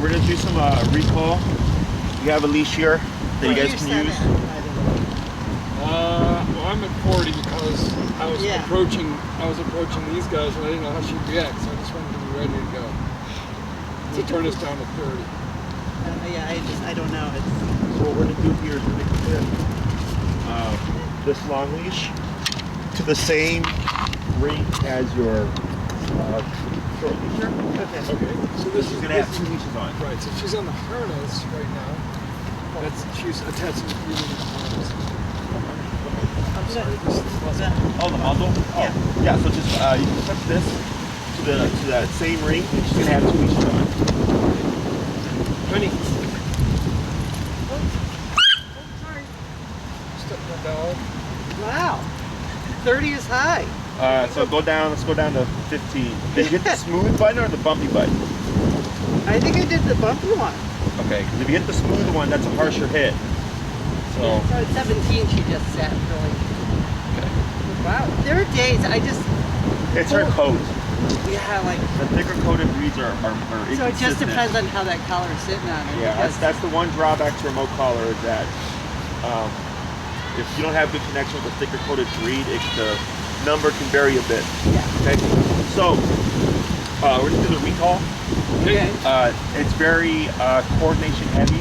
we're gonna do some recall. We have a leash here that you guys can use. Well, I'm at 40 because I was approaching these guys and I didn't know how she'd react, so I just wanted to be ready to go. We'll turn this down to 30. I don't know. So what we're gonna do here is we're gonna put this long leash to the same ring as your short leash here. Okay. So this is gonna have 2 leashes on. Right. So she's on the harness right now. She's attached to the harness. I'm sorry. Oh, the muzzle? Oh. Yeah, so just you can touch this to that same ring and she's gonna have 2 leashes on. Honey. Sorry. Step that down. Wow. 30 is high. So go down, let's go down to 15. Did you hit the smooth button or the bumpy button? I think I did the bumpy one. Okay, because if you hit the smooth one, that's a harsher hit. So at 17 she just sat really. Okay. Wow. There are days it's her coat. Yeah, like The thicker coated breeds are so it just depends on how that collar is sitting on it. Yeah, that's the one drawback to remote collar is that if you don't have good connection with a thicker coated breed, the number can vary a bit. Yeah. Okay. So we're gonna do the recall. Okay. It's very coordination heavy.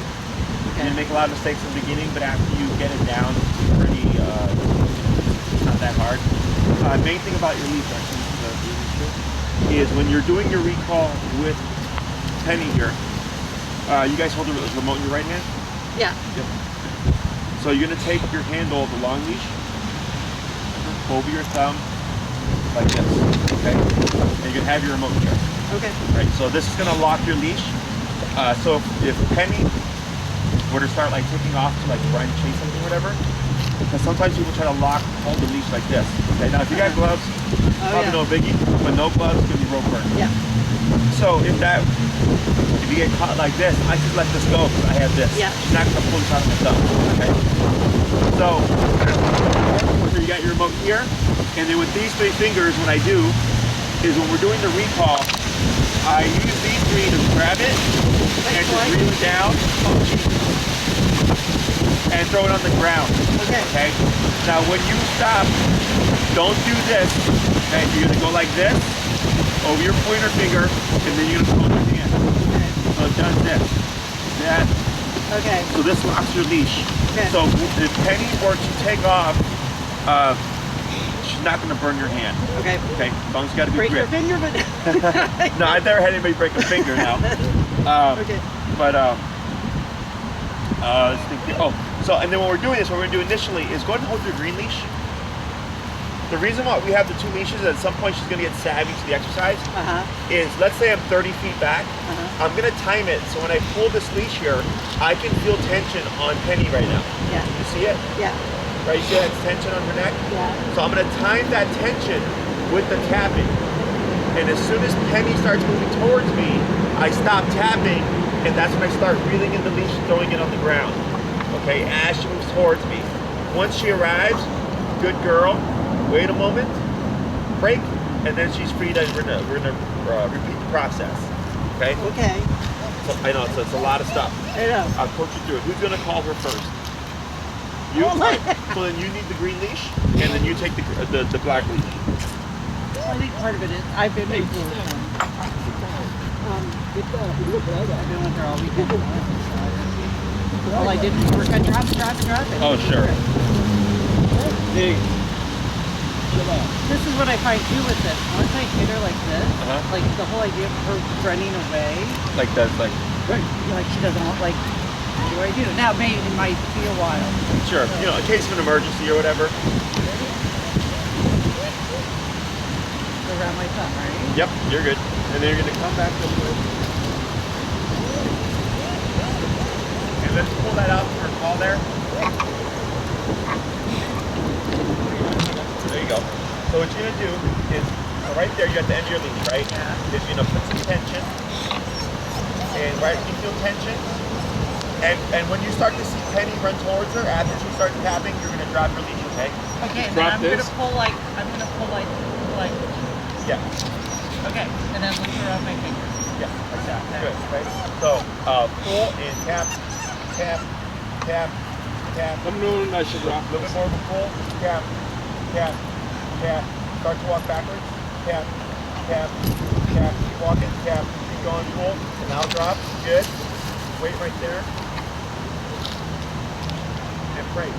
Okay. You make a lot of mistakes in the beginning, but after you get it down, it's pretty. It's not that hard. Main thing about your leash, actually, is when you're doing your recall with Penny here. You guys hold the remote in your right hand. Yeah. Yep. So you're gonna take your handle of the long leash over your thumb like this, okay? And you're gonna have your remote here. Okay. Right, so this is gonna lock your leash. So if Penny were to start like taking off to like run, chase something, whatever, because sometimes people try to hold the leash like this. Okay, now if you got gloves, probably no biggie, but no gloves, it's gonna be rope burn. Yeah. So if you get caught like this, I just let this go because I have this. Yeah. She's not gonna pull this out of my thumb. Okay. So you got your remote here, and then with these 3 fingers, what I do is when we're doing the recall, I use these 3 to grab it and just reel it down and throw it on the ground. Okay. Now when you stop, don't do this. Okay. You're gonna go like this over your pointer finger, and then you're gonna close your hand. So it does this. That. Okay. So this locks your leash. Okay. So if Penny were to take off, she's not gonna burn your hand. Okay. Okay. As long as you got a good Break grip. your finger, but No, I've never had anybody break a finger now. okay. But let's think here. Oh, so and then when we're doing this, what we're gonna do initially is go ahead and hold your green leash. The reason why we have the 2 leashes, at some point she's gonna get savvy to the exercise, is let's say I'm 30 feet back. I'm gonna time it so when I pull this leash here, I can feel tension on Penny right now. Yeah. You see it? Yeah. Right, you see that tension on her neck? Yeah. So I'm gonna time that tension with the tapping. And as soon as Penny starts moving towards me, I stop tapping, and that's when I start reeling in the leash and throwing it on the ground. Okay, as she moves towards me. Once she arrives, good girl, wait a moment, break, and then she's free. We're gonna repeat the process. Okay? Okay. So, I know, it's a lot of stuff. I know. I'll coach you through it. Who's gonna call her first? You? Oh my. So then you need the green leash, and then you take the black leash. I think part of it is I've been with her. I've been with her all weekend. All I did was work on drop it. Oh, sure. Hey. This is what I find too with this. Once I hit her like this, like the whole idea of her running away, Like that's like. like she doesn't want, like, what do I do? Now maybe it might be a while. Sure. You know, in case of an emergency or whatever. Around my thumb, right? Yep, you're good. And then you're gonna come back this way. And let's pull that out for a call there. There you go. So what you're gonna do is, right there, you're at the end of your leash, right? Yeah. Is you're gonna put some tension. And right, you feel tension. And when you start to see Penny run towards her, after she starts tapping, you're gonna drop your leash, okay? Okay, and Drop then this. I'm gonna pull like, Yeah. okay, and then look around my finger. Yeah, like Good, right? So, pull and tap, tap, tap, tap. I'm doing I should A drop little bit more of a pull, tap, tap, tap. Start to walk backwards, tap, tap, tap. Keep walking, tap. Keep going, pull. And now drop. Good. Wait right there. And pray.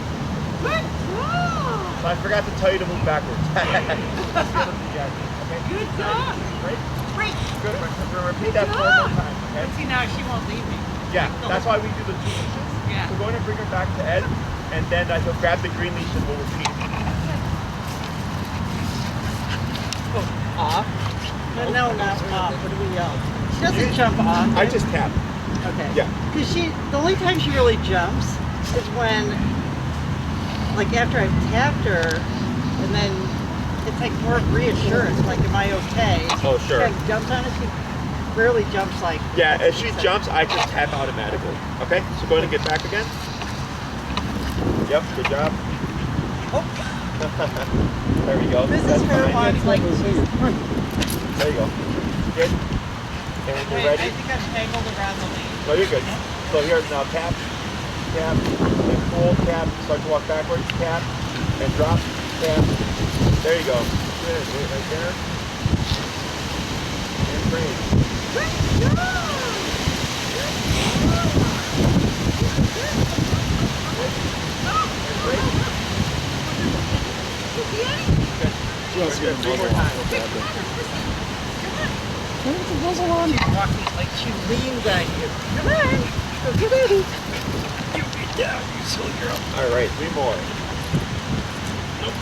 Good job. So I forgot to tell you to move backwards. That's the other thing, yeah. Okay. Good job. Right? Great. Good. We're repeat Good that 4 more job. times. Okay. See, now she won't leave me. Yeah, that's why we do the 2 leashes. Yeah. So go ahead and bring her back to Ed, and then he'll grab the green leash and we'll repeat. Off? No, not off. What do we yell? She doesn't jump off. I just tap. Okay. Yeah. Because the only time she really jumps is when, like after I've tapped her, and then it's like more reassurance, like, am I okay? Oh, sure. She kind of jumps on it. She rarely jumps like. Yeah, if she jumps, I just tap automatically. Okay, so go ahead and get back again. Yep, good job. Oh. There we go. This That's is her fine. on, like. There you go. Good. And you're Wait, ready? I think I'm tangled around the lead. No, you're good. So here's now tap, tap, and pull, tap, start to walk backwards, tap, and drop, tap. There you go. Good, wait right there. And breathe. Good job. And breathe. Just Good. 3 more times. She's walking like she leans on you. Come on. Go get it. You get down, you silly girl. All right, 3 more. Nope.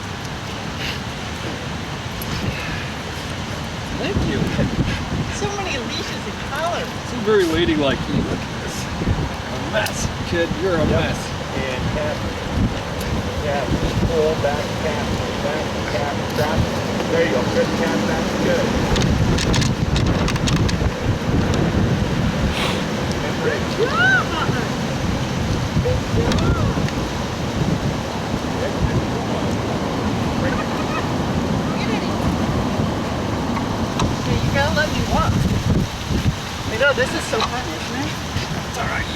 Thank you. So many leashes and collars. It's very ladylike. Look at this. A mess. Kid, you're a mess. And tap, tap, pull, back, tap, drop. There you go. Good tap, that's good. And break. Good job, Mother. Good job. Break it. Get it. Okay, you gotta let me walk. I know, this is so fun, isn't it? It's all right.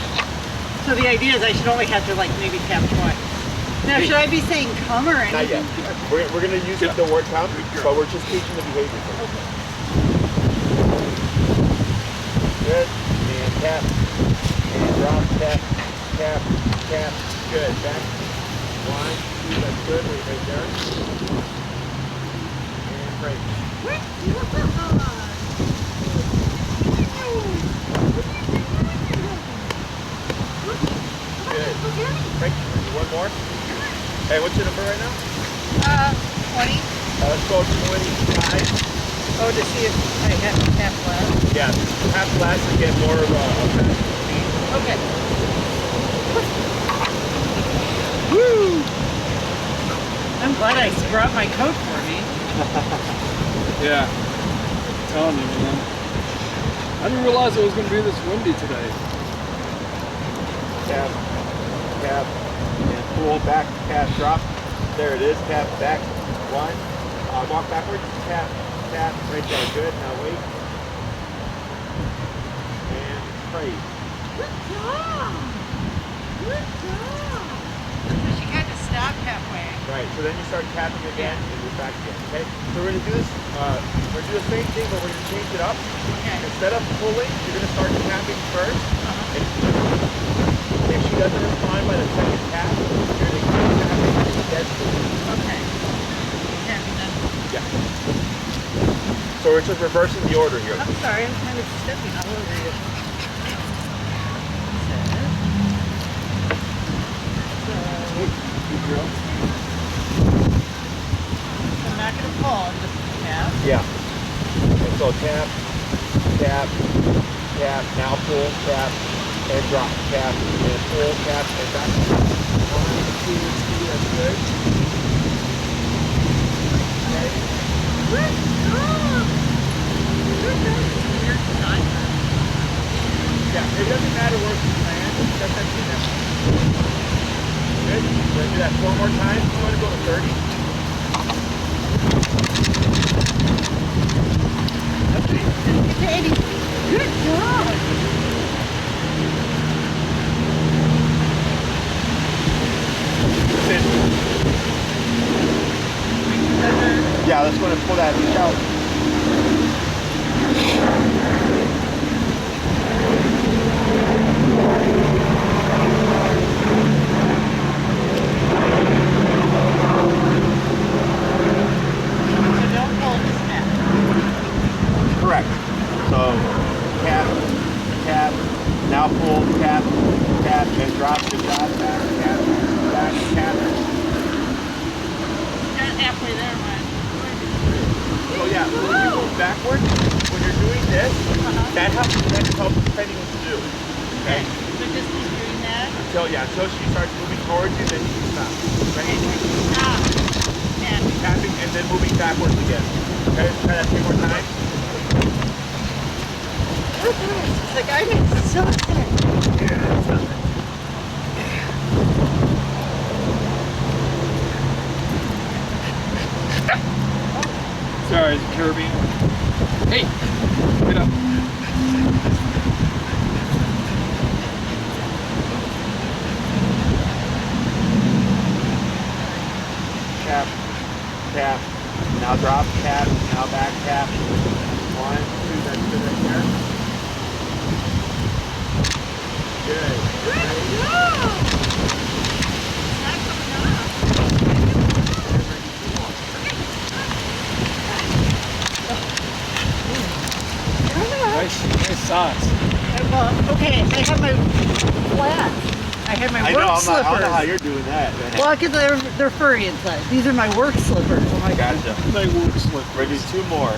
So the idea is I should only have to like maybe tap twice. Now, should I be saying come or anything? Not yet. We're going to use the word come, but we're just teaching the behavior. Okay. Good. And tap. And drop. Tap. Tap. Tap. Good. Back. 1, 2. That's good. Wait right there. And break. Good job. Good. Break. One more. Hey, what's your number right now? 20. Let's go 25. Oh, to see if I have tap left. Yeah, half glass to get more of a speed. Okay. Woo! I'm glad I brought my coat for me. Yeah. I'm telling you, man. I didn't realize it was going to be this windy today. Tap, tap, and pull back, tap, drop. There it is, tap, back, 1. Walk backwards, tap, tap, right there, good. Now wait. And praise. Good job. Good job. So she kind of stopped halfway. Right, so then you start tapping again and move back again, okay? So we're gonna do this, we're gonna do the same thing, but we're gonna change it up. Okay. Instead of pulling, you're gonna start tapping first. And if she doesn't respond by the second tap, you're gonna keep tapping instead. Okay. Tapping then. Yeah. So we're just reversing the order here. I'm sorry, I'm kind of stepping all over you. Good girl. I'm not going to pull, I'm just going to tap. Yeah. And so tap, tap, tap, now pull, tap, and drop, tap, and pull, tap, and back. 1, 2, 3, that's good. Okay. Good job. Good job. Weird design. Yeah, it doesn't matter where you land, just that you know. Good. We're gonna do that 4 more times. You want to go to 30? Good job. So don't hold the snap. Correct. So tap, tap, now pull, tap, tap, and drop. Good job. Back, tap, back, tap. Got halfway there, man. So yeah, so when you move backward, when you're doing this, that helps depending what to do. Okay? So just keep doing that. Until she starts moving towards you, then you stop. Okay, Right? stop. And Tapping and then moving backwards again. Okay? Try that 3 more times. it's like I'm exhausted. Sorry, it's Kirby. Hey, get up. Tap, tap. Now drop, tap. Now back, tap. 1, 2, that's good right there. Good. Nice socks. Well, okay, I have my flats. I have my I work know, slippers. I don't know how you're doing that, man. Well, because they're furry inside. These are my work slippers. Oh my god. Gotcha. They would slip. Ready, 2 more.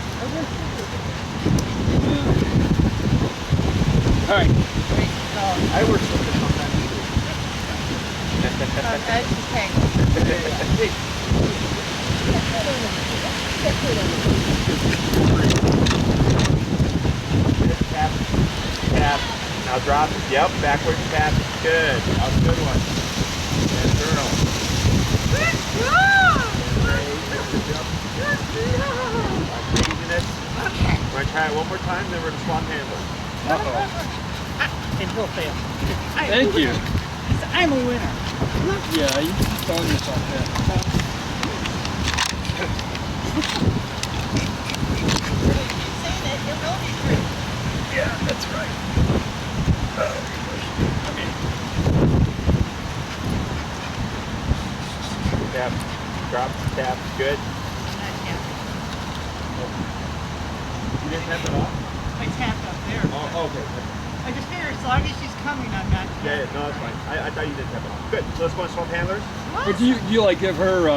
All right. Wait, no. I wear slippers sometimes too. That's just tangled. Tap, tap. Now drop. Yep, backwards tap. Good. That was a good one. And girl. Craziness. We're gonna try it one more time, then we're gonna swap handles. And he'll fail. Thank you. I'm a winner. Yeah, you keep telling yourself that. Yeah, that's right. Tap, drop, tap. Good. You didn't tap it off? I tapped up there. Oh, okay. I just figured as long as she's coming, I'm not. Yeah, no, that's fine. I thought you didn't tap it off. Good. So let's go and swap handlers. But do you like give her?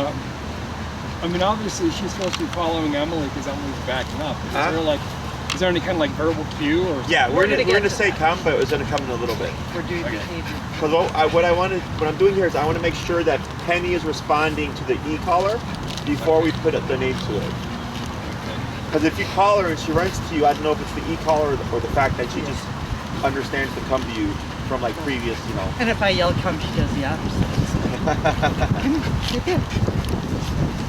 I mean, obviously she's supposed to be following Emily because Emily's backing up. Is there any kind of like verbal cue or? Yeah, we're gonna gonna get to say that. come, but it's gonna come in a little bit. We're doing Okay. behavior. Because what I'm doing here is I want to make sure that Penny is responding to the e-collar before we put the name to it. Because if you call her and she runs to you, I don't know if it's the e-collar or the fact that she just understands to come to you from like previous, you know. And if I yell come, she does the opposite. She did.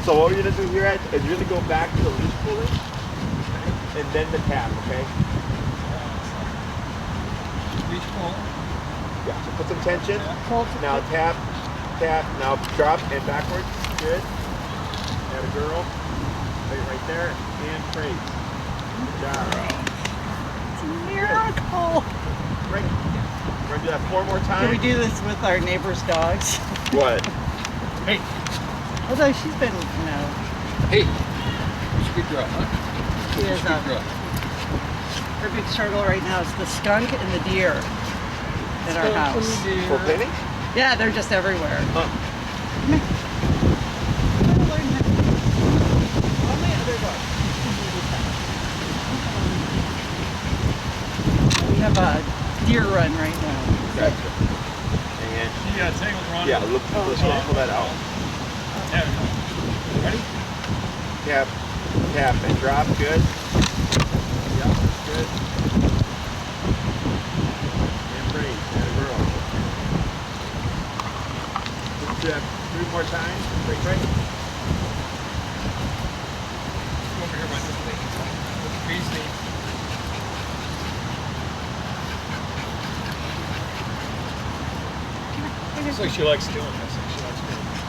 So what we're gonna do here Ed, is you're gonna go back to the leash pulling, and then the tap, okay? Reach pull. Yeah. So put some tension. Hold. Now tap, tap. Now drop and backwards. Good. Got a girl. Right there. And praise. Good job. It's a miracle. Great. We're gonna do that 4 more times. Can we do this with our neighbor's dogs? What? Hey, Although she's been, you know, hey. She's a good girl, huh? she is She's a good girl. her big struggle right now is the skunk and the deer at our house. For Penny? Yeah, they're just everywhere. Huh. We have a deer run right now. Gotcha. And She got tangled around. yeah, look, let's go pull that out. Ready? Tap, tap, and drop. Good. Yep, good. And praise. And a girl. Let's do that 3 more times. Break, break. Over here by this lady. With the bee's knee. Looks like she likes doing this. She likes doing this.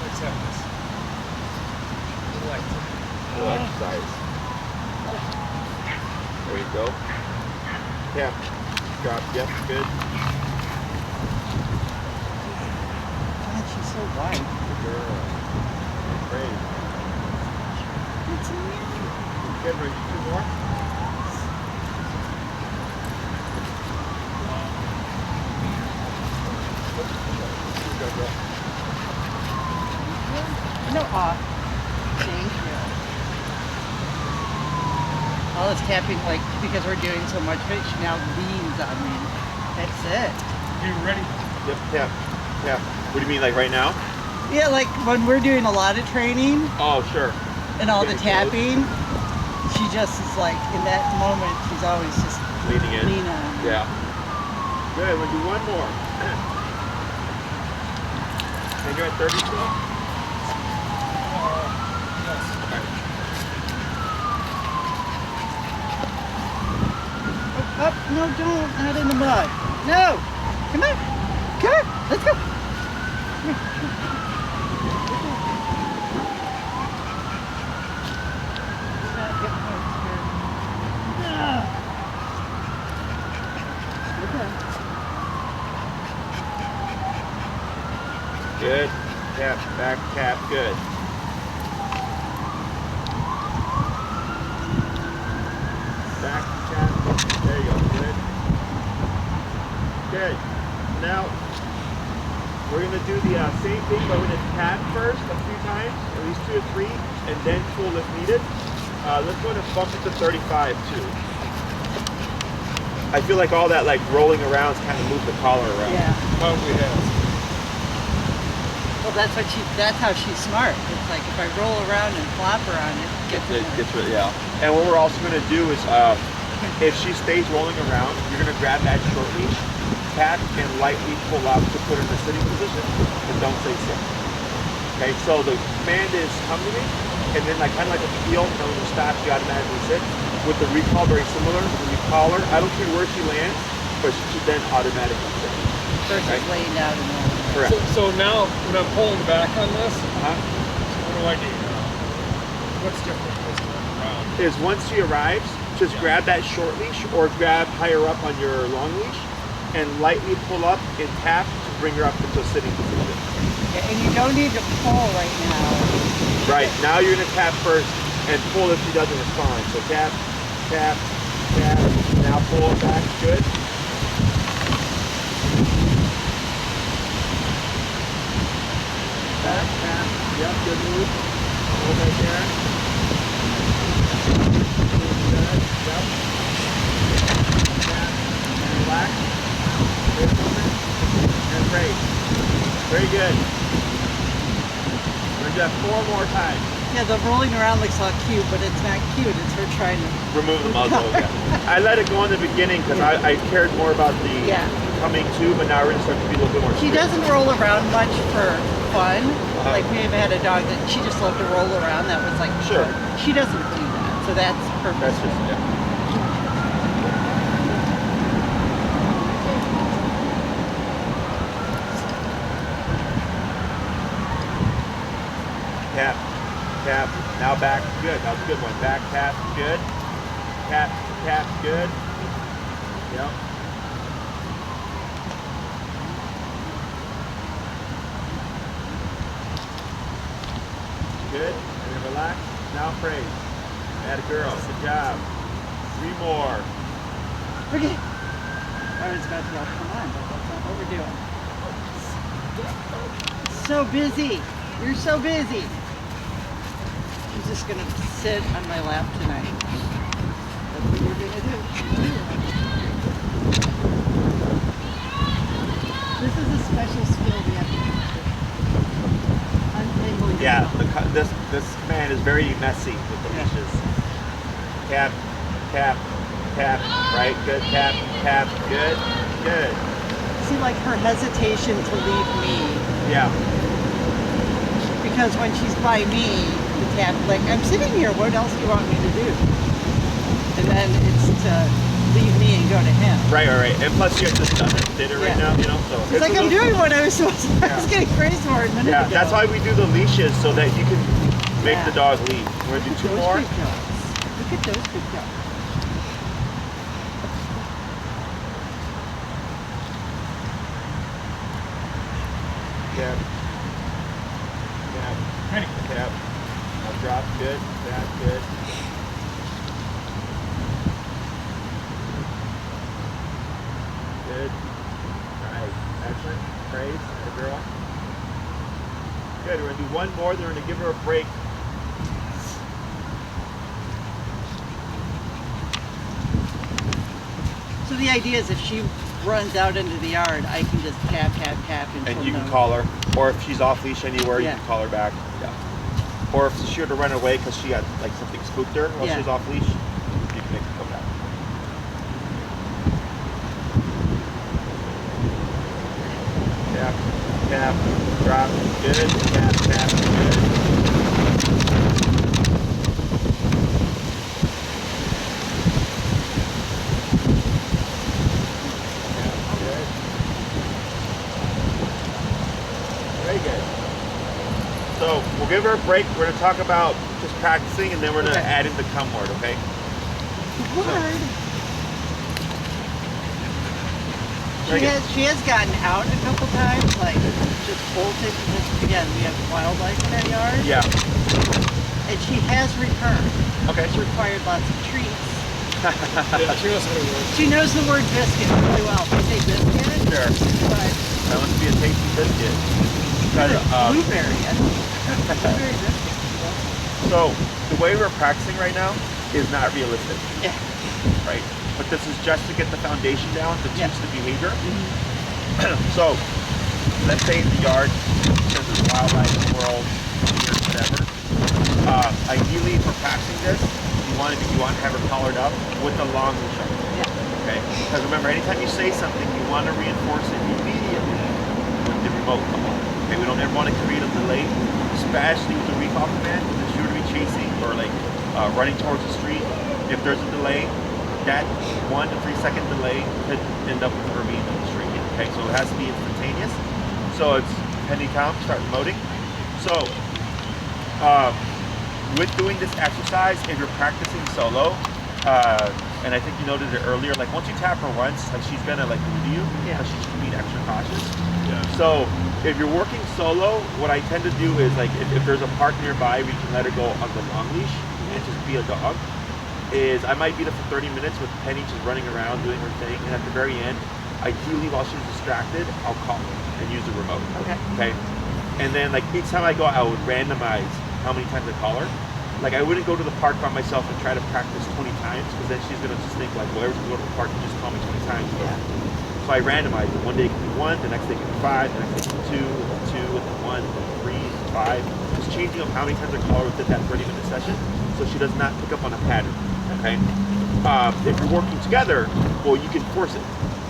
Likes having this. She likes it. exercise. There you go. Tap, drop, yep, good. God, she's so wide. Good girl. Great. It's me. Good, ready, 2 more. Good girl. No, thank you. All this tapping, like, because we're doing so much of it, she now leans on me. That's it. You ready? Yep, tap, tap. What do you mean, like right now? Yeah, like when we're doing a lot of training Oh, sure. and all the Getting close. tapping, she just is like, in that moment, she's always just Leaning in. lean on me. Yeah. Good, we'll do one more. And you're at 30 still? Yes. Up, no, don't, not in the mud. No, come on, let's go. Good. Tap, back tap, good. Back tap, there you go, good. Good. Now, we're going to do the same thing, but we're going to tap first a few times, at least 2 or 3, and then pull if needed. Let's go ahead and bump it to 35 too. I feel like all that like rolling around kind of moved the collar around. Yeah. Probably has. Well, that's how she's smart. It's like if I roll around and flop her on it, It gets rid, yeah. And what we're also going to do is, if she stays rolling around, you're going to grab that short leash, tap, and lightly pull out to put her in the sitting position, and don't say sit. Okay, so the command is come to me, and then like kind of like a feel, and when you stop, you automatically sit. With the recall, very similar. When you call her, I don't care where she lands, but she should then automatically sit. versus Okay. laying down and rolling. Correct. So now when I'm pulling back on this, Uh-huh. what do I do? What's different this time around? Is once she arrives, just grab that short leash or grab higher up on your long leash and lightly pull up and tap to bring her up into a sitting position. Yeah, and you don't need to pull right now. Right, now you're gonna tap first and pull if she doesn't respond. So tap, tap, tap, now pull it back, good. Tap, tap, yep, good move. Hold right there. Good, yep. Tap, and relax. Good movement, and break. Very good. We're gonna do that 4 more times. Yeah, the rolling around looks all cute, but it's not cute. It's her trying to. Remove the muzzle, yeah. I let it go in the beginning because I cared more about the Yeah. coming to, but now we're gonna start to be a little bit more She serious. doesn't roll around much for fun. Uh-huh. Like we have had a dog that she just loved to roll around. That was like Sure. She doesn't do that, so that's purposeful. That's just, yeah. Tap, tap, now back, good, that was a good one. Back, tap, good. Tap, tap, good. Yep. Good, and then relax, now praise. Atta girl, good job. 3 more. Okay. I was about to go, come on, but that's not what we're doing. So busy. You're so busy. She's just gonna sit on my lap tonight. That's what you're gonna do. This is a special skill we have to master. Untangling. Yeah, this command is very messy with the leashes. Tap, tap, tap, right, good, tap, tap, good, good. See, like her hesitation to leave me. Yeah, Because when she's by me, the tap, like, I'm sitting here, what else do you want me to do? And then it's to leave me and go to him. right. And plus you're just doesn't fit it right Yeah. now, you know, so. It's like I'm doing what I was supposed to. I was getting praised for it a minute Yeah, ago. that's why we do the leashes, so that you can make Yeah. the dog leave. We're gonna do 2 Those more. big dogs. Look at those big dogs. Tap. Tap. Ready. Tap. Now drop. Good. Tap. Good. Good. Nice. Excellent. Praise. Good girl. Good. We're gonna do 1 more. Then we're gonna give her a break. So the idea is if she runs out into the yard, I can just tap, tap, tap, and And she'll you can know. call her, or if she's off leash anywhere, Yeah. you can call her back. Yeah. Or if she were to run away because she had like something spooked her while Yeah. she was off leash, you can make her come back. Tap, tap, drop, good. Tap, tap, good. Tap, good. Very good. So we'll give her a break. We're going to talk about just practicing, and then we're going to Okay. add in the come word, okay? Word. Very good. She has gotten out a couple times, like just bolted. Because again, we have wildlife in our yard, Yeah. and she has returned. Okay. It's required lots of treats. Yeah, she knows how to work. She knows the word biscuit really well. I say biscuit, Sure. but That must be a tasty biscuit. Got it. blueberry. Blueberry biscuit. So the way we're practicing right now is not realistic, Yeah. right? But this is just to get the foundation down, to teach Yeah. the behavior. So let's say in the yard, because there's wildlife, squirrels, deer, whatever. Ideally, for practicing this, you want to have her collared up with the long leash on. Yeah. Okay? Because remember, anytime you say something, you want to reinforce it immediately with the remote command. Okay? We don't ever want to create a delay, especially with the recall command. If you were to be chasing or like running towards the street, if there's a delay, that 1 to 3 second delay could end up with her being in the street. Okay? So it has to be instantaneous. So it's penny count, start emoting. So with doing this exercise, if you're practicing solo, and I think you noted it earlier, like once you tap her once, like she's gonna like move you Yeah. because she's being extra cautious. Yeah. So if you're working solo, what I tend to do is like if there's a park nearby, we can let her go on the long leash and just be a dog. Is I might be there for 30 minutes with Penny just running around doing her thing, and at the very end, ideally while she's distracted, I'll call her and use the remote. Okay. Okay. And then like each time I go, I would randomize how many times I call her. Like I wouldn't go to the park by myself and try to practice 20 times because then she's gonna just think like, well, everyone's gonna go to the park and just call me 20 times. Yeah. So I randomize it. One day it can be 1, the next day it can be 5, the next day it can be 2, and 2, and then 1, and then 3, and 5. Just changing up how many times I call her within that 30-minute session so she does not pick up on a pattern. Okay. If you're working together, well, you can force it.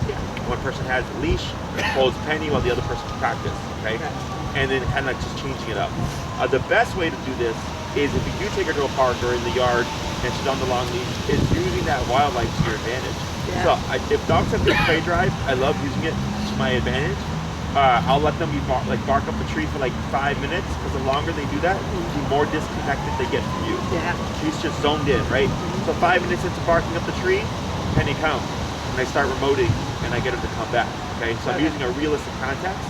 Yeah. One person has the leash, holds Penny while the other person practice. Okay. Okay. And then kind of like just changing it up. The best way to do this is if you do take her to a park or in the yard and she's on the long leash, is using that wildlife to your advantage. Yeah. So if dogs have good play drive, I love using it to my advantage. I'll let them bark up a tree for like 5 minutes because the longer they do that, the more disconnected they get from you. Yeah. She's just zoned in, right? So 5 minutes into barking up the tree, Penny comes, and I start remoting, and I get her to come back. Okay, so I'm Okay. using a realistic context.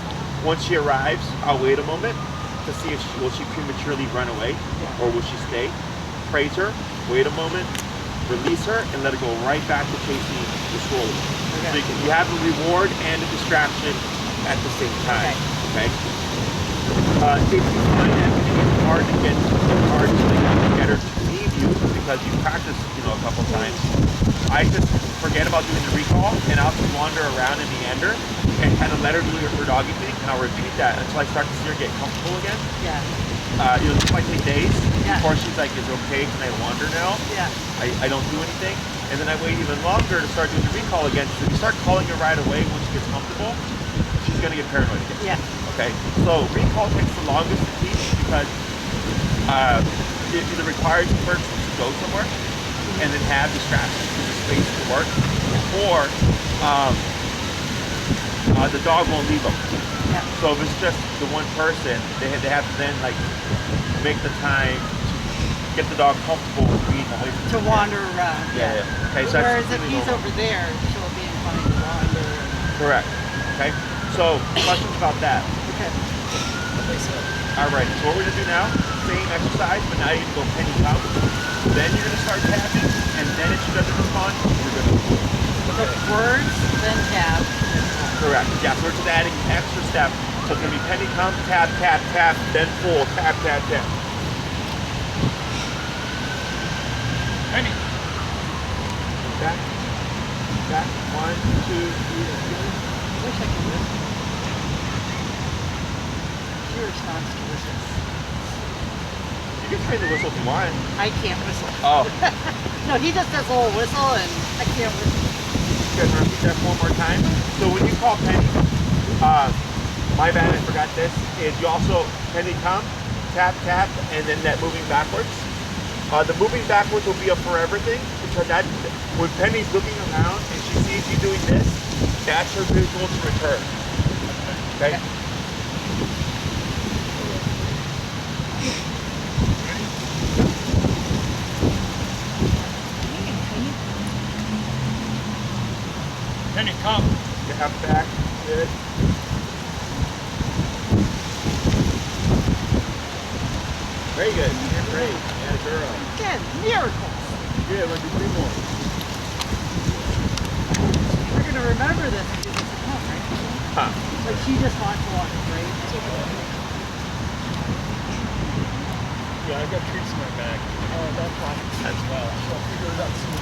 Once she arrives, I'll wait a moment to see if will she prematurely run away, Yeah. or will she stay. Praise her, wait a moment, release her, and let her go right back to chasing the stroller. So Okay. you have a reward and a distraction at the same time. Okay. If you find that it's hard to get her to leave you because you practiced, a couple times, I just forget about doing the recall and I'll just wander around and meander and kind of let her do her doggy thing, and I'll repeat that until I start to see her get comfortable again. Yeah. This might take days Yeah. before she's like, "Is it okay? Can I wander now?" Yeah. I don't do anything, and then I wait even longer to start doing the recall again. So if you start calling her right away when she gets comfortable, she's gonna get paranoid again. Yeah. Okay, so recall takes the longest to teach because it either requires the person to go somewhere and then have distractions in the space to work, or the dog won't leave them. Yeah. So if it's just the one person, they have to then like make the time to get the dog comfortable with being away from To the wander around. Yeah. Okay, so Whereas that's if really he's normal. over there, she'll be inclined to wander. Correct. Okay. So questions about that? Okay. Alright, so what we're gonna do now, same exercise, but now you're gonna go penny come. Then you're gonna start tapping, and then if she doesn't respond, you're gonna pull. So words, then tap. Correct. Yeah, so we're just adding an extra step. So it's gonna be penny come, tap, tap, tap, then pull, tap, tap, tap. Penny. Back. Back. 1, 2, 3, and I wish I could whistle. She responds to whistles. you can train the whistle if you want. I can't whistle. Oh, No, he just does a little whistle and I can't whistle. you guys repeat that one more time. So when you call penny, my bad, I forgot this, is you also penny come, tap, tap, and then that moving backwards. The moving backwards will be a forever thing, because that, when Penny's looking around and she sees you doing this, that's her visual to return. Okay? Penny, come. Tap back, good. Very good. Yeah, great. Yeah, girl. Again, miracles. Good. Let's do 3 more. We're going to remember this and do this at home, right? Huh. Like she just wants to walk, right? Yeah, I've got treats in my bag Oh, that's why. as well. So I'll figure it out soon.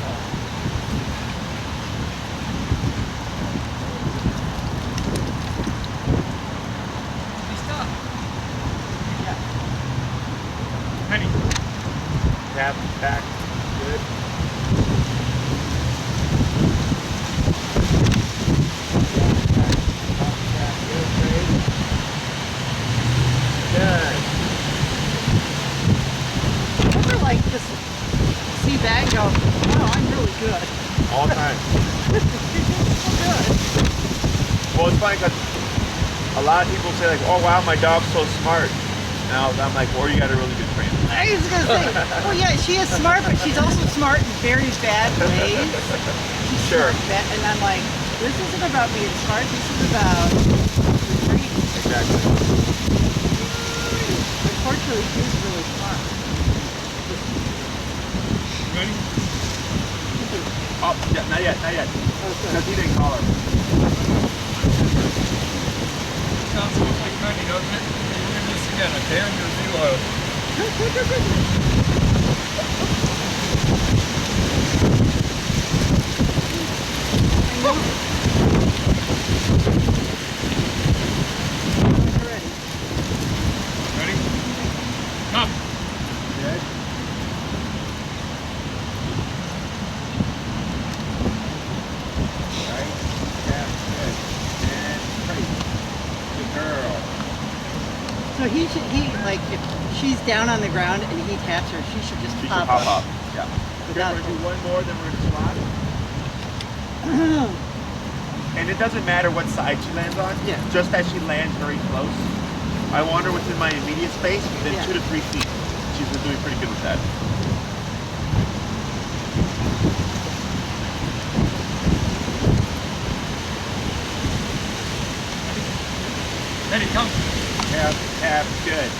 Stop. Yeah. Penny. Tap, back, good. Good. Never like just see that and go, oh, I'm really good. All time. You're doing so good. Well, it's funny because a lot of people say like, oh wow, my dog's so smart. Now I'm like, well, you got a really good trainer. I was going to say, well, yeah, she is smart, but she's also smart in very bad ways. She's Sure. smart bad, and I'm like, this isn't about being smart, this is about training. Exactly. Unfortunately, she's really smart. Ready? Oh, yeah, not yet, not yet. Okay. Because he didn't call her. Sounds so much like Penny, doesn't it? We're doing this again, okay? On your reload. Ready. Ready? Come. Good. Right. Yeah, good. And straight. Good girl. So he like, if she's down on the ground and he taps her, she should just She should pop pop up. up. Yeah. Okay, Without we're going to do one more, then we're going to swap. And it doesn't matter what side she lands on. Yeah. Just that she lands very close. I want her within my immediate space, within Yeah. 2 to 3 feet. She's been doing pretty good with that. Penny, come. Tap, tap, good.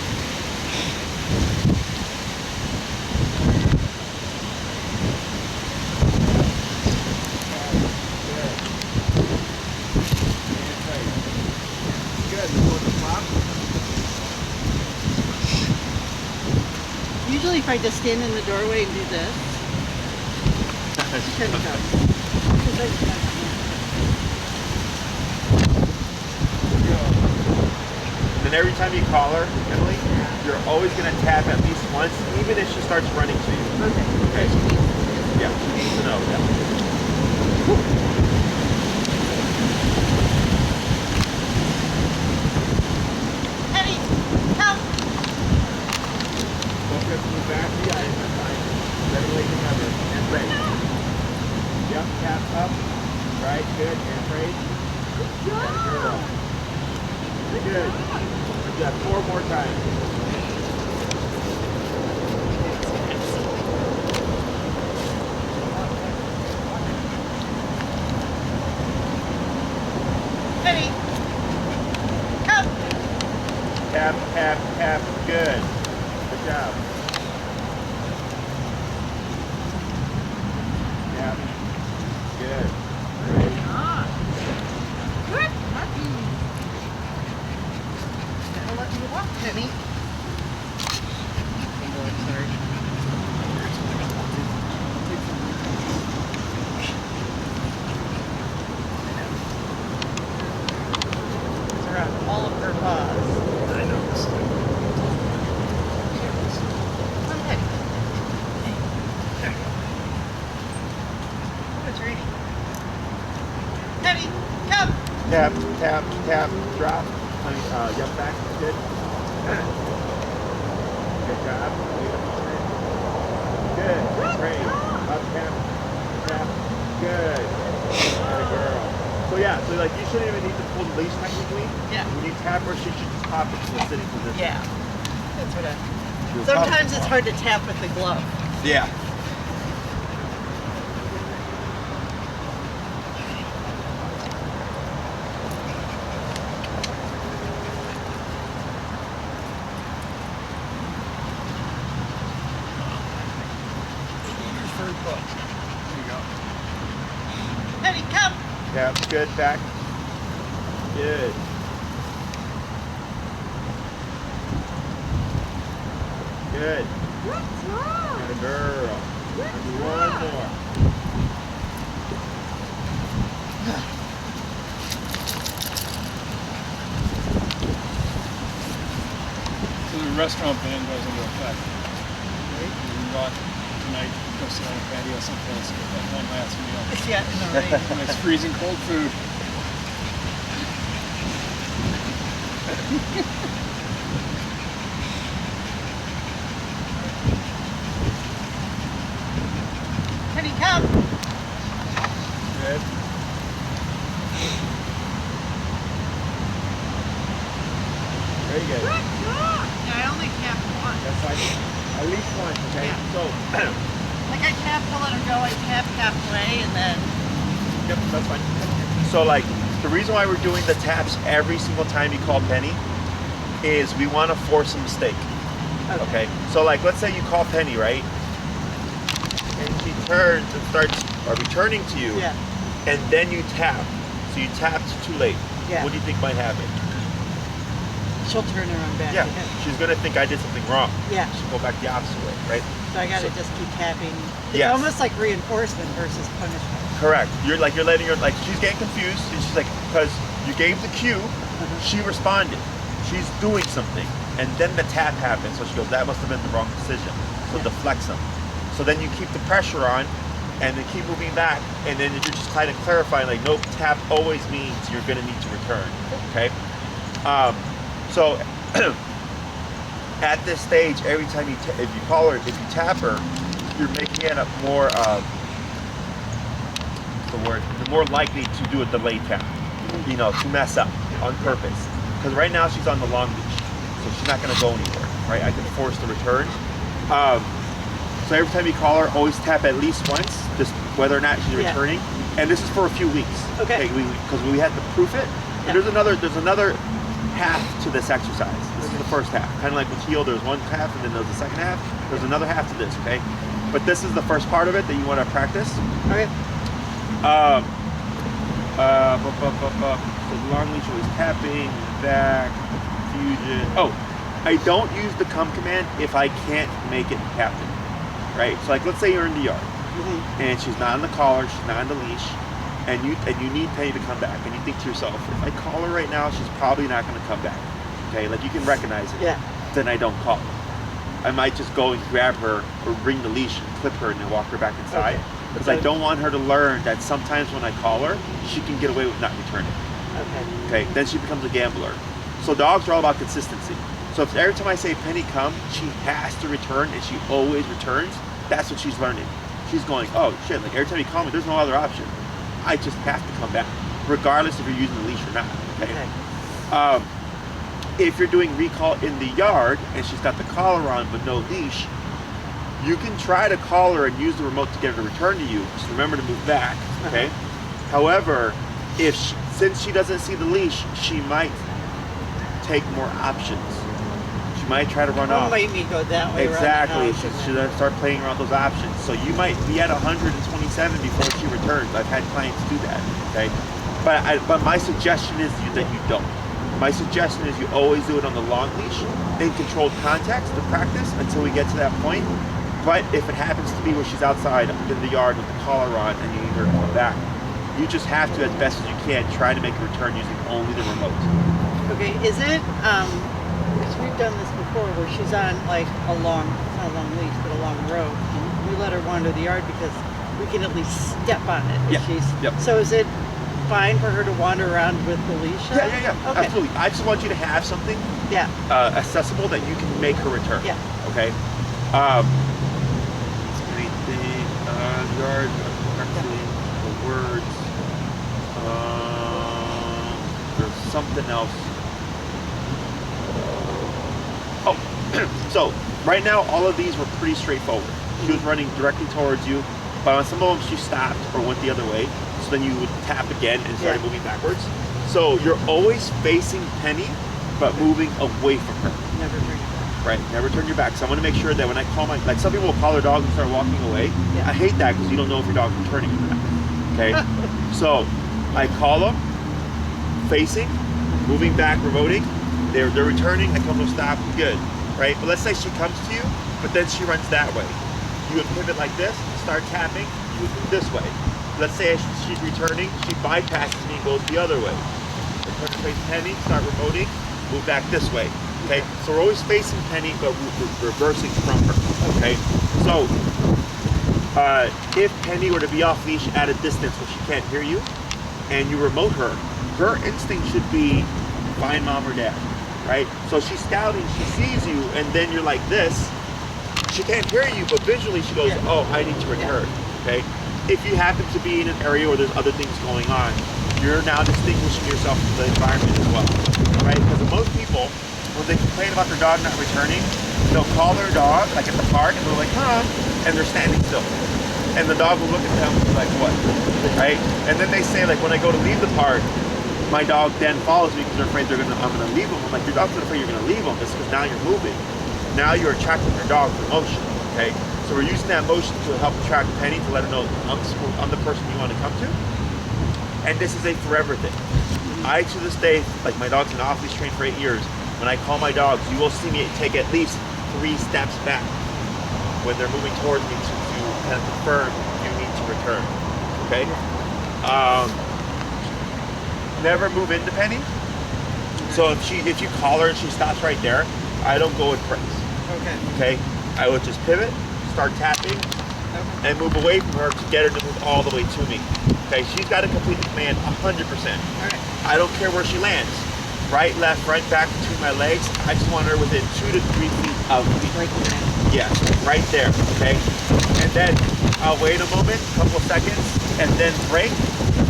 Usually if I just stand in the doorway and do this, she kind of goes. 'Cause And then every time you call her, Emily, you're always going to tap at least once, even if she starts running to you. Okay. Okay. Yeah, she needs to know. Yeah. Penny, come. Focus on the back of the eyes. That's fine. Better late than never. And raise. Yep, tap up. Right, good. And raise. Good girl. Good. Yeah, 4 more times. Penny, come. Tap, tap, tap, drop. Yep, back. Good. Good job. Good. Great. Up, tap, tap. Good. Good girl. So yeah, so like you shouldn't even need to pull the leash technically. Yeah. When you tap her, she should just pop into a sitting position. Yeah. That's what I. She'll Sometimes pop. it's hard to tap with the glove. Yeah. There you go. Penny, come. Tap. Good. Back. Good. Good. What's wrong? Good girl. What's One wrong? more. So the restaurant ban goes into effect. You can go out tonight, go sit on a patio someplace, get that one last meal. Yeah, in the rain. And it's freezing cold food. Penny, come. Good. Very good. What's wrong? Yeah, I only tapped once. That's like at least one. Okay. Yeah. So. Like I tap to let her go, I tap halfway, and then. Yep, that's fine. So like the reason why we're doing the taps every single time you call Penny is we want to force a mistake. Okay. So like let's say you call Penny, right? And she turns and starts returning to you, Yeah. and then you tap. So you tapped too late. Yeah. What do you think might happen? She'll turn around back Yeah, again. she's gonna think I did something wrong. Yeah. She'll go back the opposite way, right? So I gotta So- just keep tapping. It's Yes. almost like reinforcement versus punishment. Correct. You're letting her like she's getting confused, and she's like because you gave the cue, she responded. She's doing something, and then the tap happens. So she goes, that must have been the wrong decision. So Yeah. deflects them. So then you keep the pressure on, and then keep moving back, and then you're just kind of clarifying like, nope, tap always means you're gonna need to return. Okay. So at this stage, every time if you call her, if you tap her, you're making it a more you're more likely to do a delayed tap, to mess up on purpose. Because right now she's on the long leash, so she's not going to go anywhere, right? I can force the return. So every time you call her, always tap at least once, just whether or not she's Yeah. returning. And this is for a few weeks. Okay. Because we had to proof it. Yeah. And there's another half to this exercise. This is the first half. Kind of like with heel, there's one half and then there's the second half. There's another half to this, okay? But this is the first part of it that you want to practice. Okay. So the long leash always tapping, back, fusion. Oh, I don't use the come command if I can't make it happen, right? So like, let's say you're in the yard and she's not on the collar, she's not on the leash, and you need Penny to come back, and you think to yourself, if I call her right now, she's probably not going to come back. Okay, like you can recognize it. Yeah. Then I don't call her. I might just go and grab her or bring the leash and clip her and then walk her back inside. Okay. Because I don't want her to learn that sometimes when I call her, she can get away with not returning. Okay. Okay, then she becomes a gambler. So dogs are all about consistency. So if every time I say Penny come, she has to return and she always returns, that's what she's learning. She's going, oh shit, like every time you call me, there's no other option. I just have to come back, regardless if you're using the leash or not, okay? If you're doing recall in the yard and she's got the collar on but no leash, you can try to call her and use the remote to get her to return to you. Just remember to move back, okay? However, since she doesn't see the leash, she might take more options. She might try to run off. Don't make me go that way. Exactly. around the house She'll start playing around those options. So you might be at 127 before she returns. I've had clients do that, okay? But my suggestion is that you don't. My suggestion is you always do it on the long leash in controlled context to practice until we get to that point. But if it happens to be where she's outside in the yard with the collar on and you need her to come back, you just have to, as best as you can, try to make a return using only the remote. Okay, is it, because we've done this before where she's on like it's not a long leash, but a long rope, and we let her wander the yard because we can at least step on it. Yeah, yep. So is it fine for her to wander around with the leash on? Yeah, Okay. absolutely. I just want you to have something Yeah. accessible that you can make her return. Yeah. Okay. Anything yard actually the words. There's something else. Oh, so right now all of these were pretty straightforward. She was running directly towards you, but on some of them she stopped or went the other way. So then you would tap again and started moving backwards. So you're always facing Penny, but moving away from her. Never bring it back. Right, never turn your back. So I'm gonna make sure that when I call my, like some people will call their dog and start walking away. Yeah. I hate that because you don't know if your dog's returning or not. Okay, so I call them, facing, moving back, remoting. They're returning. I come to stop. Good, right? But let's say she comes to you, but then she runs that way. You would pivot like this, start tapping. You would move this way. Let's say she's returning. She bypasses me and goes the other way. Turn to face Penny, start remoting, move back this way. Okay, so we're always facing Penny, but we're reversing from her. Okay, so if Penny were to be off leash at a distance where she can't hear you, and you remote her, her instinct should be find mom or dad, right? So she's scouting, she sees you, and then you're like this. She can't hear you, but visually she goes, oh, I need to return. Okay, if you happen to be in an area where there's other things going on, you're now distinguishing yourself from the environment as well, right? Because most people, when they complain about their dog not returning, they'll call their dog, like at the park, and they're like, huh, and they're standing still. And the dog will look at them and be like, what, right? And then they say, like, when I go to leave the park, my dog then follows me because they're afraid I'm gonna leave them. I'm like, your dog's not afraid you're gonna leave them. It's because now you're moving. Now you're attracting your dog for motion, okay? So we're using that motion to help attract Penny, to let her know I'm the person you want to come to. And this is a forever thing. I, to this day, like my dog's been off-leash trained for 8 years. When I call my dogs, you will see me take at least 3 steps back when they're moving towards me to kind of confirm you need to return. Okay? Never move into Penny. So if you call her and she stops right there, I don't go with praise. Okay. Okay? I would just pivot, start tapping, and move away from her to get her to move all the way to me. Okay, she's got to complete the command 100%. All right. I don't care where she lands. Right, left, front, back, between my legs. I just want her within 2 to 3 feet of me. Like that. Yes, right there, okay? And then I'll wait a moment, couple of seconds, and then break.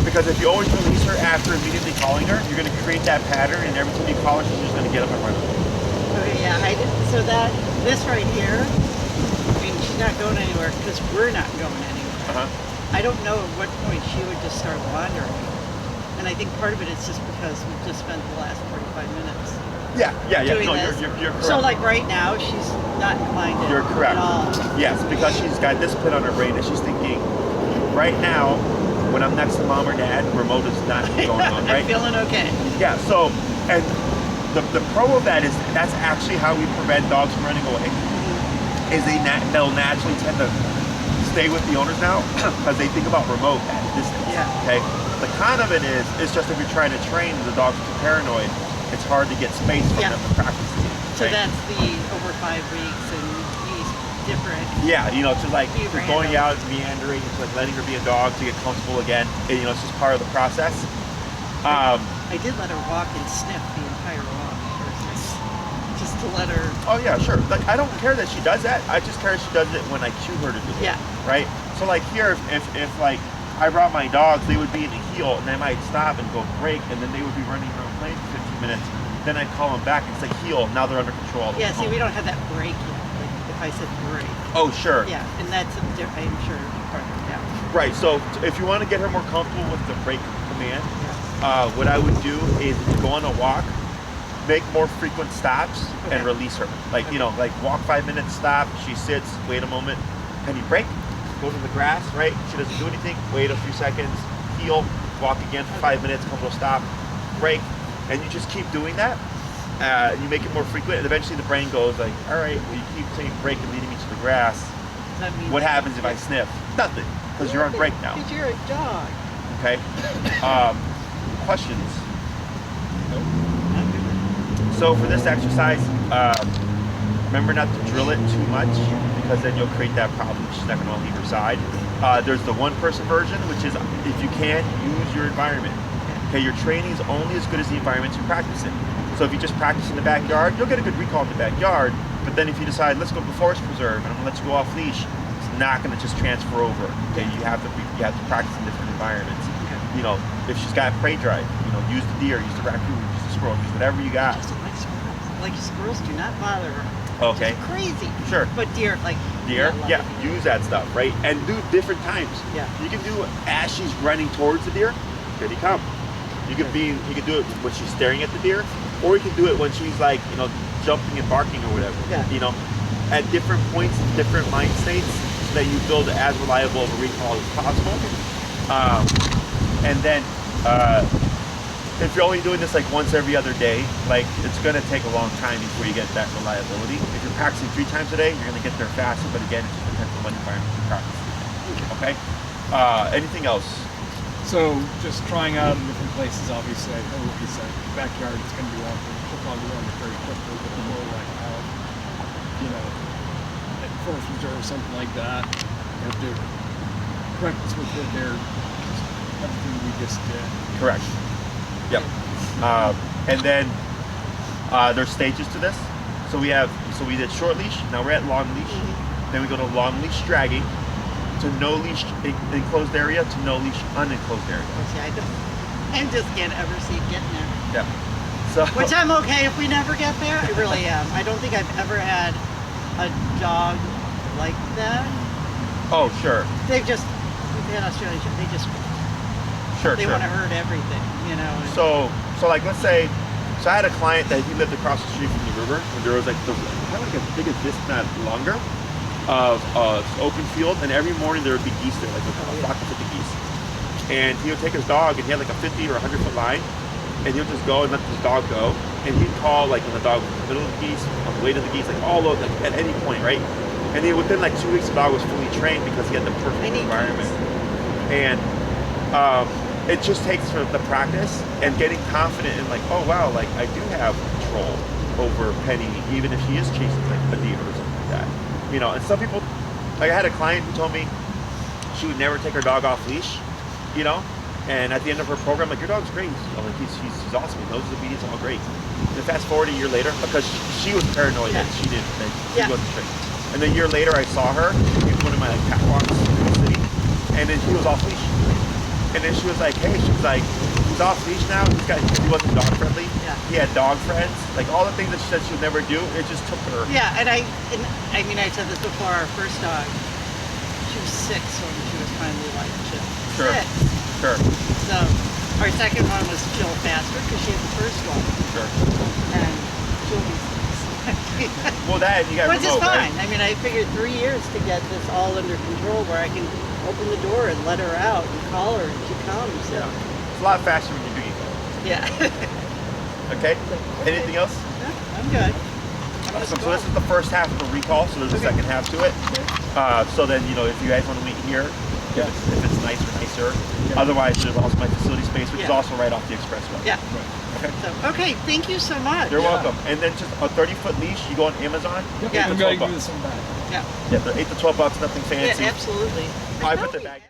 Because if you always release her after immediately calling her, you're gonna create that pattern, and every time you call her, she's just gonna get up and run away. Okay, yeah, so this right here, I mean, she's not going anywhere because we're not going anywhere. I don't know at what point she would just start wandering. And I think part of it is just because we've just spent the last 45 minutes Yeah. doing No, this. you're correct. So like right now, she's not inclined to You're correct. at all. Yes, because she's got discipline on her brain, and she's thinking, right now, when I'm next to mom or dad, remote is not going on, right? I'm feeling okay. Yeah, so, and the pro of that is that's actually how we prevent dogs from running away, is they'll naturally tend to stay with the owners now because they think about remote at a distance. Yeah. Okay. The con of it is, it's just if you're trying to train the dog's too paranoid, it's hard to get space from them to practice it. So right? that's the over 5 weeks and he's different. Yeah, just like Be just random. going out, meandering, just like letting her be a dog to get comfortable again. And, it's just part of the process. I did let her walk and sniff the entire walk. Just to let her. Oh yeah, sure. Like I don't care that she does that. I just care she does it when I cue her to do it. Yeah. Right. So like here, if like I brought my dogs, they would be in a heel, and they might stop and go break, and then they would be running around playing for 15 minutes. Then I'd call them back and say heel. Now they're under control. Yeah. See, we don't have that break yet. Like if I said break. Oh sure. Yeah, and that's I'm sure farther down. Right. So if you want to get her more comfortable with the break command, what I would do is go on a walk, make more frequent stops, and release her. Like like walk 5 minutes, stop. She sits, wait a moment, and you break. Go to the grass, right? She doesn't do anything. Wait a few seconds, heel, walk again for 5 minutes, come to a stop, break, and you just keep doing that. You make it more frequent, and eventually the brain goes like, all right, well, you keep saying break and leading me to the grass. That means What happens if I sniff? Nothing, because you're on break now. Because you're a dog. Okay. Questions? Nope. Not good. So for this exercise, remember not to drill it too much, because then you'll create that problem. She's not going to leave her side. There's the one-person version, which is if you can, use your environment. Okay, your training is only as good as the environment you practice in. So if you just practice in the backyard, you'll get a good recall in the backyard. But then if you decide, let's go to the forest preserve, and I'm gonna let you go off leash, it's not gonna just transfer over. Okay, you have to practice in different environments. You know, if she's got prey drive, you know, use the deer, use the raccoon, use the squirrel, use whatever you got. Just like squirrels. Like squirrels do not bother her. Okay. It's crazy. Sure. But deer, like Deer, yeah, use that stuff, right? And do different times. Yeah. You can do it as she's running towards the deer. Here he come. You can do it when she's staring at the deer, or you can do it when she's like, you know, jumping and barking or whatever. Yeah. You know, at different points, different mind states, so that you build as reliable of a recall as possible. And then, if you're only doing this like once every other day, like it's gonna take a long time before you get that reliability. If you're practicing 3 times a day, you're gonna get there faster. But again, it just depends on what environment you practice. Okay. Anything else? So just trying out in different places, obviously, I know what you said. Backyard is going to be one thing. She'll probably learn it very quickly, but it's more like out, you know, at forest reserve or something like that. You have to practice with her there. Everything we just did. Correct. Yep. And then there's stages to this. So we did short leash. Now we're at long leash. Then we go to long leash dragging, to no leash enclosed area, to no leash unenclosed area. See, I just can't ever see it getting there. Yeah. So. Which I'm okay if we never get there. I really am. I don't think I've ever had a dog like that. Oh, sure. We've had Australian, they just they want to hurt everything, you know. And so like let's say, so I had a client that he lived across the street from the river, and there was like kind of like as big as this, not longer, of open field, and every morning there would be geese there, like a flock of 50 geese. And he would take his dog, and he had like a 50 or 100 foot line, and he would just go and let his dog go, and he'd call like when the dog was in the middle of the geese, on the way to the geese, like all over, like, at any point, right? And then within like 2 weeks, the dog was fully trained because he had the perfect environment. And it just takes the practice and getting confident in like, oh wow, like I do have control over Penny, even if she is chasing like a deer or something like that. You know, and some people, like I had a client who told me she would never take her dog off leash, you know, and at the end of her program, like, your dog's great. I'm like, he's awesome. He knows his obedience, all great. Then fast forward a year later, because she was paranoid that she didn't, that she wasn't trained. And then a year later, I saw her, he was one of my like catwalks in the city, and then he was off leash. And then she was like, hey, she was like, he's off leash now. He wasn't dog friendly. Yeah. He had dog friends. Like all the things that she said she would never do, it just took her. Yeah, and I mean, I said this before. Our first dog, she was 6 when she was finally like chill. Sure. 6. Sure. So our second one was chill faster because she had the first one. Sure. And she'll be 6. Well, that you got. Which is fine. Right? I mean, I figured 3 years to get this all under control, where I can open the door and let her out and call her, and she comes. Yeah. It's a lot faster when you're doing it. Yeah. Okay. Anything else? No, I'm good. Awesome. So this is the first half of the recall. So there's a second half to it. So then, you know, if you guys want to meet here, if it's nice or nicer. Otherwise, there's also my facility space, which is also right off the expressway. Yeah. Okay. So, okay. Thank you so much. You're welcome. And then just a 30-foot leash. You go on Amazon. Yeah. I'm going to give this one back. Yeah. Yeah, they're $8 to $12, nothing fancy. Yeah, absolutely. I put the bag.